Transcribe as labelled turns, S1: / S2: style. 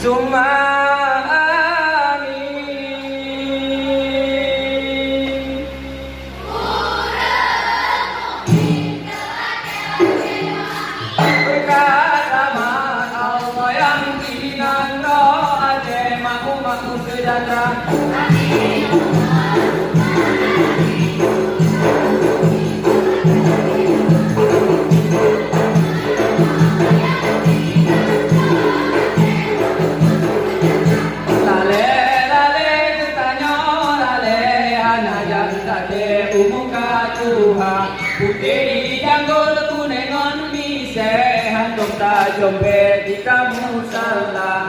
S1: Summa berkat rahmat Allah yang ringan roh ade maku sejahtera. Putih janggul kunengon mise hantuk ta jombe di kamu salah.